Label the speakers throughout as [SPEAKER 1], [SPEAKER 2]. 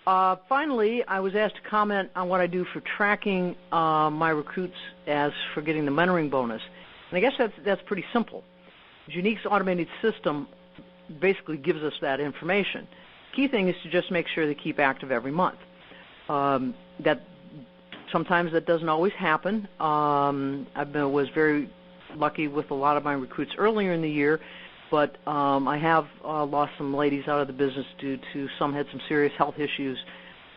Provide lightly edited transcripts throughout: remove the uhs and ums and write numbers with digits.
[SPEAKER 1] Finally, I was asked to comment on what I do for tracking my recruits as for getting the mentoring bonus. And I guess that's pretty simple. Unique's automated system basically gives us that information. Key thing is to just make sure they keep active every month. That sometimes that doesn't always happen. Was very lucky with a lot of my recruits earlier in the year, but I have lost some ladies out of the business due to some had some serious health issues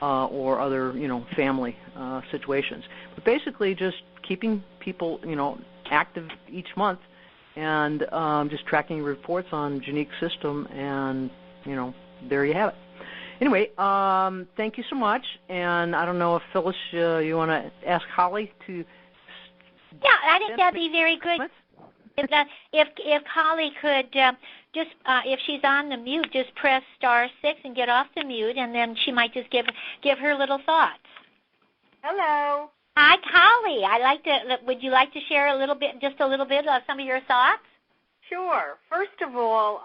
[SPEAKER 1] or other, family situations. But basically, just keeping people, active each month, and just tracking reports on Unique system, and there you have it. Anyway, thank you so much. And I don't know if Phyllis, you want to ask Holly to.
[SPEAKER 2] Yeah, I think that'd be very good. If Holly could just, if she's on the mute, just press *6 and get off the mute, and then she might just give her little thoughts.
[SPEAKER 3] Hello.
[SPEAKER 2] Hi, Holly. Would you like to share just a little bit of some of your thoughts?
[SPEAKER 3] Sure. First of all,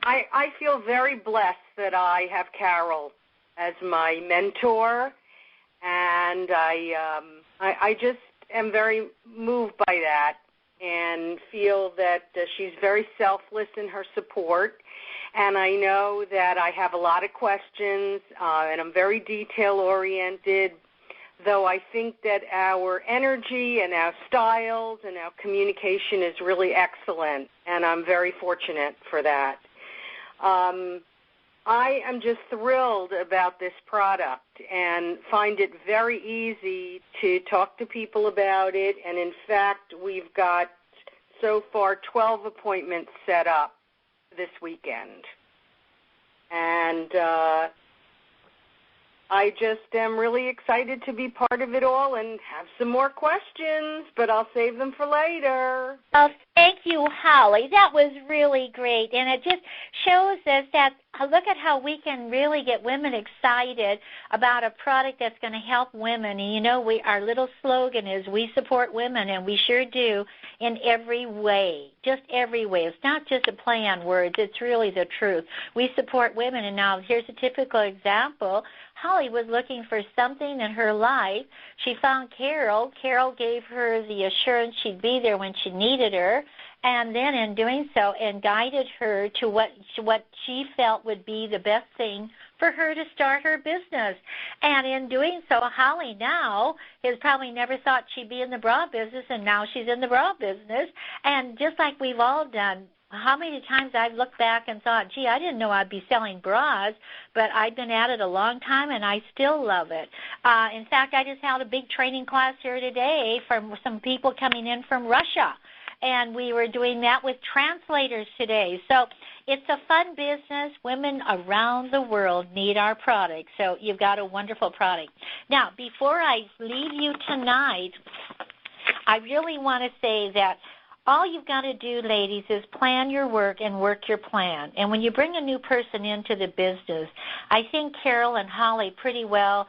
[SPEAKER 3] I feel very blessed that I have Carol as my mentor, and I just am very moved by that and feel that she's very selfless in her support. And I know that I have a lot of questions, and I'm very detail-oriented, though I think that our energy and our styles and our communication is really excellent, and I'm very fortunate for that. I am just thrilled about this product and find it very easy to talk to people about it. And, in fact, we've got so far 12 appointments set up this weekend. And I just am really excited to be part of it all and have some more questions, but I'll save them for later.
[SPEAKER 2] Oh, thank you, Holly. That was really great, and it just shows us that look at how we can really get women excited about a product that's going to help women. And, our little slogan is we support women, and we sure do in every way, just every way. It's not just a play on words. It's really the truth. We support women, and now here's a typical example. Holly was looking for something in her life. She found Carol. Carol gave her the assurance she'd be there when she needed her, and then in doing so, and guided her to what she felt would be the best thing for her to start her business. And in doing so, Holly now has probably never thought she'd be in the bra business, and now she's in the bra business. And just like we've all done, how many times I've looked back and thought, gee, I didn't know I'd be selling bras, but I've been at it a long time, and I still love it. In fact, I just held a big training class here today from some people coming in from Russia, and we were doing that with translators today. So it's a fun business. Women around the world need our product, so you've got a wonderful product. Now, before I leave you tonight, I really want to say that all you've got to do, ladies, is plan your work and work your plan. And when you bring a new person into the business, I think Carol and Holly pretty well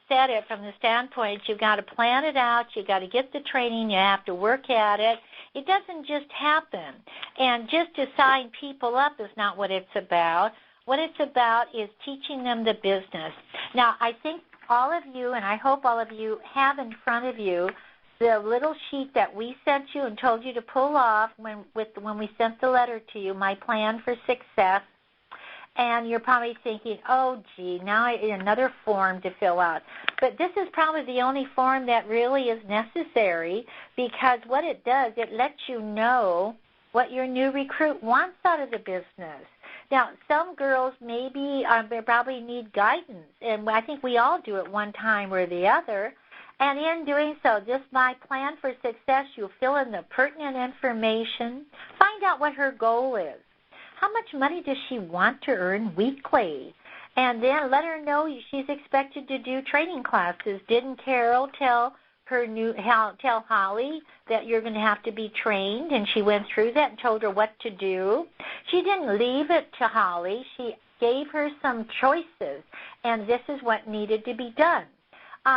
[SPEAKER 2] said it from the standpoint you've got to plan it out, you've got to get the training, you have to work at it. It doesn't just happen. And just to sign people up is not what it's about. What it's about is teaching them the business. Now, I think all of you, and I hope all of you, have in front of you the little sheet that we sent you and told you to pull off when we sent the letter to you, my plan for success. And you're probably thinking, oh, gee, now another form to fill out. But this is probably the only form that really is necessary, because what it does, it lets you know what your new recruit wants out of the business. Now, some girls maybe they probably need guidance, and I think we all do at one time or the other. And in doing so, just my plan for success, you fill in the pertinent information, find out what her goal is. How much money does she want to earn weekly? And then let her know she's expected to do training classes. Didn't Carol tell Holly that you're going to have to be trained? And she went through that and told her what to do. She didn't leave it to Holly. She gave her some choices, and this is what needed to be done.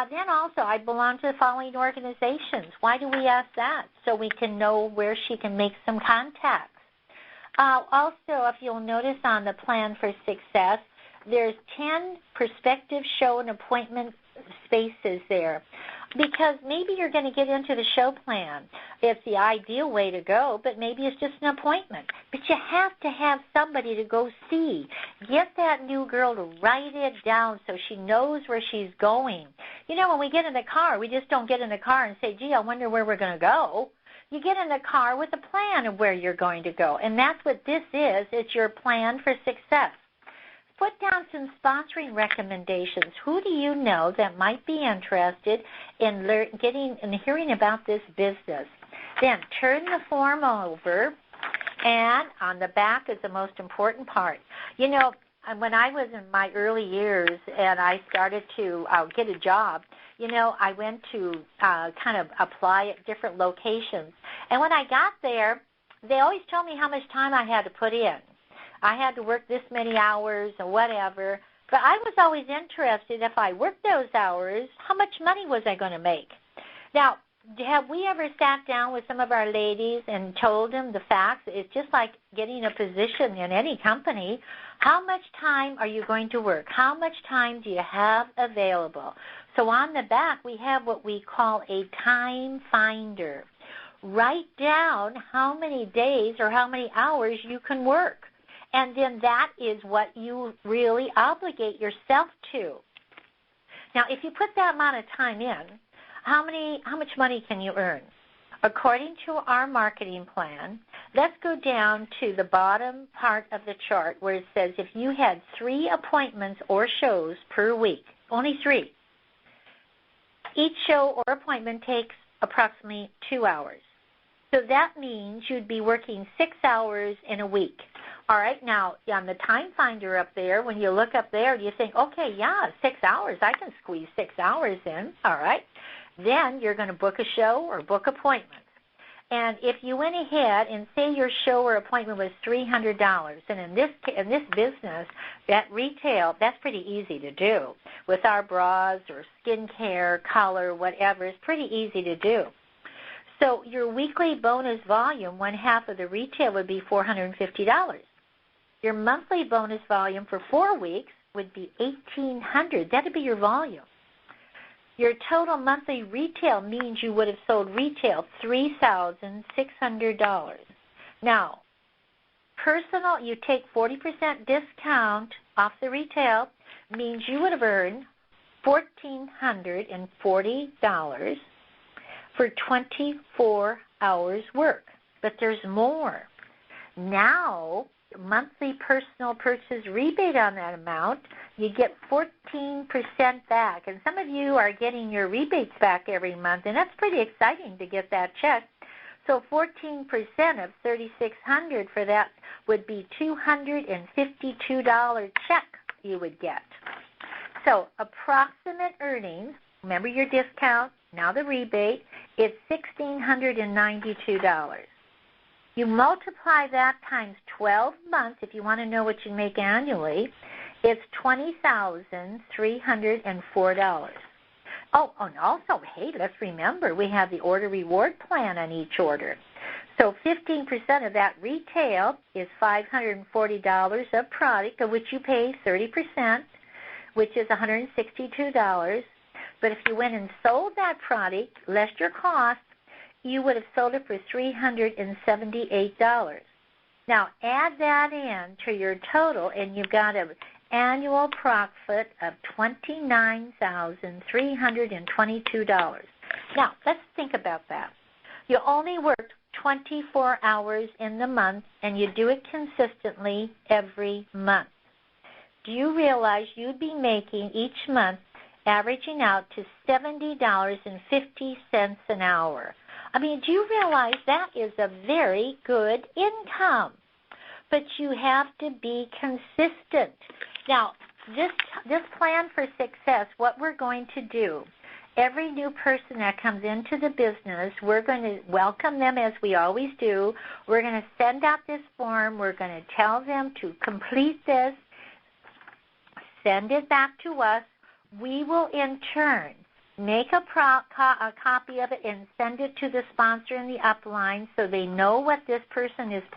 [SPEAKER 2] Then also, I belong to the following organizations. Why do we ask that? So we can know where she can make some contacts. Also, if you'll notice on the plan for success, there's 10 prospective show and appointment spaces there, because maybe you're going to get into the show plan. It's the ideal way to go, but maybe it's just an appointment. But you have to have somebody to go see. Get that new girl to write it down so she knows where she's going. You know, when we get in the car, we just don't get in the car and say, gee, I wonder where we're going to go. You get in the car with a plan of where you're going to go, and that's what this is. It's your plan for success. Put down some sponsoring recommendations. Who do you know that might be interested in getting and hearing about this business? Then turn the form over, and on the back is the most important part. You know, when I was in my early years and I started to get a job, you know, I went to kind of apply at different locations. And when I got there, they always told me how much time I had to put in. I had to work this many hours or whatever. But I was always interested, if I worked those hours, how much money was I going to make? Now, have we ever sat down with some of our ladies and told them the facts? It's just like getting a position in any company. How much time are you going to work? How much time do you have available? So on the back, we have what we call a time finder. Write down how many days or how many hours you can work. And then that is what you really obligate yourself to. Now, if you put that amount of time in, how much money can you earn? According to our marketing plan, let's go down to the bottom part of the chart where it says if you had 3 appointments or shows per week, only 3, each show or appointment takes approximately 2 hours. So that means you'd be working 6 hours in a week. All right, now on the time finder up there, when you look up there, you think, okay, yeah, 6 hours. I can squeeze 6 hours in. All right. Then you're going to book a show or book appointments. And if you went ahead and say your show or appointment was $300, and in this business, that retail, that's pretty easy to do. With our bras or skincare, color, whatever, it's pretty easy to do. So your weekly bonus volume, 1/2 of the retail, would be $450. Your monthly bonus volume for 4 weeks would be $1,800. That would be your volume. Your total monthly retail means you would have sold retail $3,600. Now, personal, you take 40% discount off the retail, means you would have earned $1,440 for 24 hours work. But there's more. Now, monthly personal purchase rebate on that amount, you get 14% back. And some of you are getting your rebates back every month, and that's pretty exciting to get that check. So 14% of $3,600 for that would be $252 check you would get. So approximate earnings, remember your discount, now the rebate, is $1,692. You multiply that times 12 months, if you want to know what you make annually, it's $20,304. Oh, and also, hey, let's remember, we have the order reward plan on each order. So 15% of that retail is $540 of product, of which you pay 30%, which is $162. But if you went and sold that product, less your cost, you would have sold it for $378. Now, add that in to your total, and you've got an annual profit of $29,322. Now, let's think about that. You only worked 24 hours in the month, and you do it consistently every month. Do you realize you'd be making each month averaging out to $70.50 an hour? I mean, do you realize that is a very good income? But you have to be consistent. Now, this plan for success, what we're going to do, every new person that comes into the business, we're going to welcome them as we always do. We're going to send out this form. We're going to tell them to complete this, send it back to us. We will, in turn, make a copy of it and send it to the sponsor in the upline so they know what this person is planning.